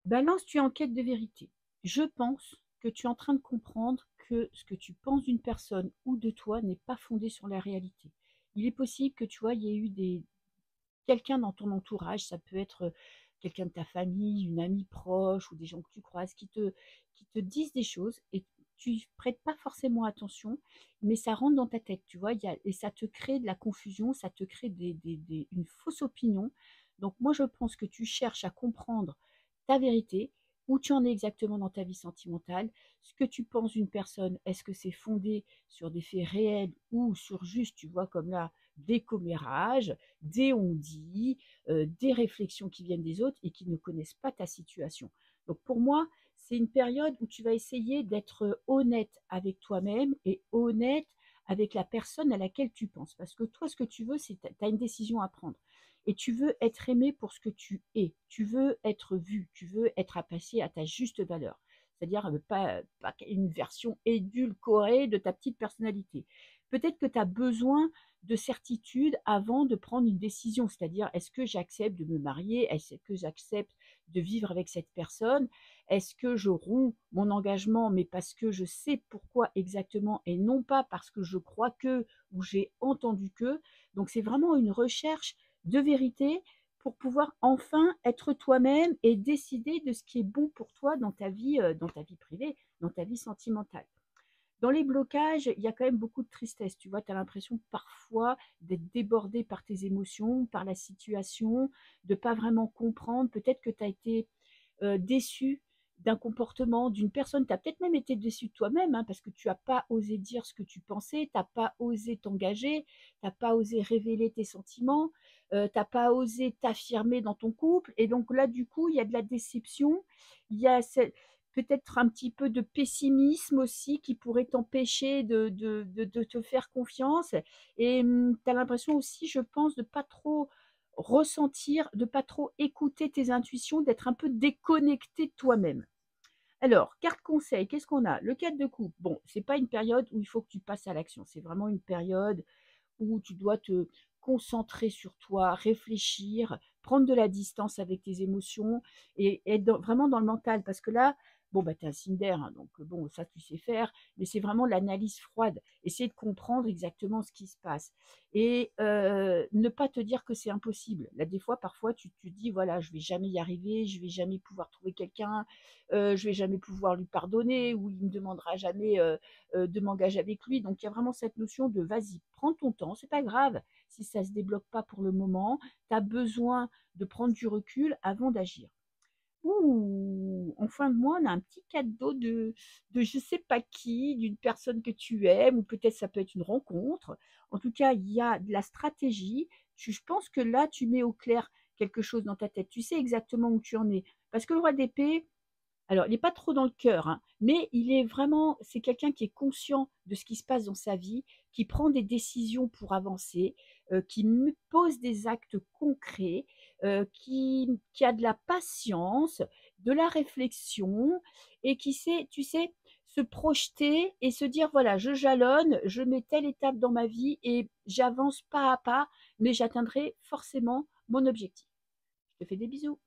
Balance, tu es en quête de vérité. Je pense que tu es en train de comprendre que ce que tu penses d'une personne ou de toi n'est pas fondé sur la réalité. Il est possible que tu vois, il y ait eu quelqu'un dans ton entourage, ça peut être quelqu'un de ta famille, une amie proche ou des gens que tu croises qui te disent des choses et tu prêtes pas forcément attention, mais ça rentre dans ta tête, tu vois, et ça te crée de la confusion, ça te crée une fausse opinion. Donc moi, je pense que tu cherches à comprendre ta vérité, où tu en es exactement dans ta vie sentimentale, ce que tu penses d'une personne, est-ce que c'est fondé sur des faits réels ou sur juste, tu vois, comme là, des commérages, des on-dit, des réflexions qui viennent des autres et qui ne connaissent pas ta situation. Donc pour moi, c'est une période où tu vas essayer d'être honnête avec toi-même et honnête avec la personne à laquelle tu penses. Parce que toi, ce que tu veux, c'est tu as une décision à prendre. Et tu veux être aimé pour ce que tu es. Tu veux être vu. Tu veux être apprécié à ta juste valeur. C'est-à-dire pas une version édulcorée de ta petite personnalité. Peut-être que tu as besoin de certitude avant de prendre une décision, c'est-à-dire est-ce que j'accepte de me marier, est-ce que j'accepte de vivre avec cette personne, est-ce que je romps mon engagement, mais parce que je sais pourquoi exactement et non pas parce que je crois que ou j'ai entendu que. Donc c'est vraiment une recherche de vérité pour pouvoir enfin être toi-même et décider de ce qui est bon pour toi dans ta vie privée, dans ta vie sentimentale. Dans les blocages, il y a quand même beaucoup de tristesse. Tu vois, tu as l'impression parfois d'être débordé par tes émotions, par la situation, de pas vraiment comprendre. Peut-être que tu as été déçu d'un comportement d'une personne. Tu as peut-être même été déçu de toi-même, hein, parce que tu n'as pas osé dire ce que tu pensais, tu n'as pas osé t'engager, tu n'as pas osé révéler tes sentiments, tu n'as pas osé t'affirmer dans ton couple. Et donc là, du coup, il y a de la déception, il y a peut-être un petit peu de pessimisme aussi qui pourrait t'empêcher de te faire confiance. Et tu as l'impression aussi, je pense, de pas trop ressentir, de pas trop écouter tes intuitions, d'être un peu déconnecté de toi-même. Alors, carte conseil, qu'est-ce qu'on a? Le 4 de coupe. Bon, c'est pas une période où il faut que tu passes à l'action. C'est vraiment une période où tu dois te concentrer sur toi, réfléchir, prendre de la distance avec tes émotions et être vraiment dans le mental. Parce que là, bon, bah, tu es un signe d'air, hein, donc bon, ça tu sais faire, mais c'est vraiment l'analyse froide. Essayer de comprendre exactement ce qui se passe. Et ne pas te dire que c'est impossible. Là, des fois, parfois, tu te dis, voilà, je vais jamais y arriver, je vais jamais pouvoir trouver quelqu'un, je vais jamais pouvoir lui pardonner, ou il me demandera jamais de m'engager avec lui. Donc il y a vraiment cette notion de vas-y, prends ton temps, c'est pas grave si ça se débloque pas pour le moment, tu as besoin de prendre du recul avant d'agir. Ouh, en fin de mois, on a un petit cadeau de je sais pas qui, d'une personne que tu aimes, ou peut-être ça peut être une rencontre. En tout cas, il y a de la stratégie. Je pense que là, tu mets au clair quelque chose dans ta tête. Tu sais exactement où tu en es. Parce que le roi d'épée, alors, il n'est pas trop dans le cœur, hein, mais il est vraiment, c'est quelqu'un qui est conscient de ce qui se passe dans sa vie, qui prend des décisions pour avancer, qui pose des actes concrets, qui a de la patience, de la réflexion et qui sait, tu sais, se projeter et se dire, voilà, je jalonne, je mets telle étape dans ma vie et j'avance pas à pas, mais j'atteindrai forcément mon objectif. Je te fais des bisous.